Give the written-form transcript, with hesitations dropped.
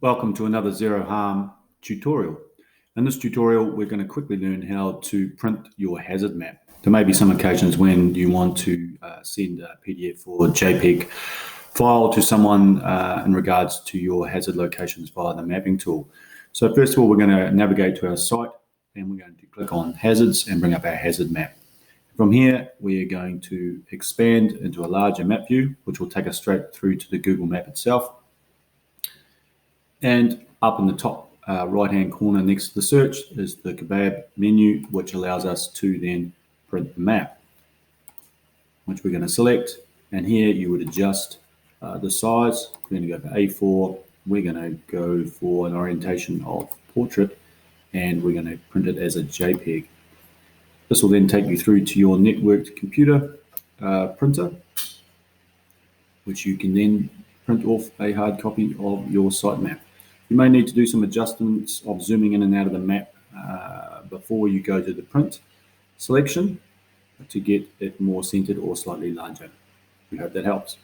Welcome to another Zero Harm tutorial. In this tutorial, we're going to quickly learn how to print your hazard map. There may be some occasions when you want to send a PDF or JPEG file to someone in regards to your hazard locations via the mapping tool. So first of all, we're going to navigate to our site and we're going to click on hazards and bring up our hazard map. From here, we are going to expand into a larger map view, which will take us straight through to the Google map itself. And up in the top right-hand corner next to the search is the kebab menu, which allows us to then print the map, which we're going to select. And here you would adjust the size. We're going to go for A4. We're going to go for an orientation of portrait, and we're going to print it as a JPEG. This will then take you through to your networked computer printer, which you can then print off a hard copy of your site map. You may need to do some adjustments of zooming in and out of the map before you go to the print selection to get it more centered or slightly larger. We hope that helps.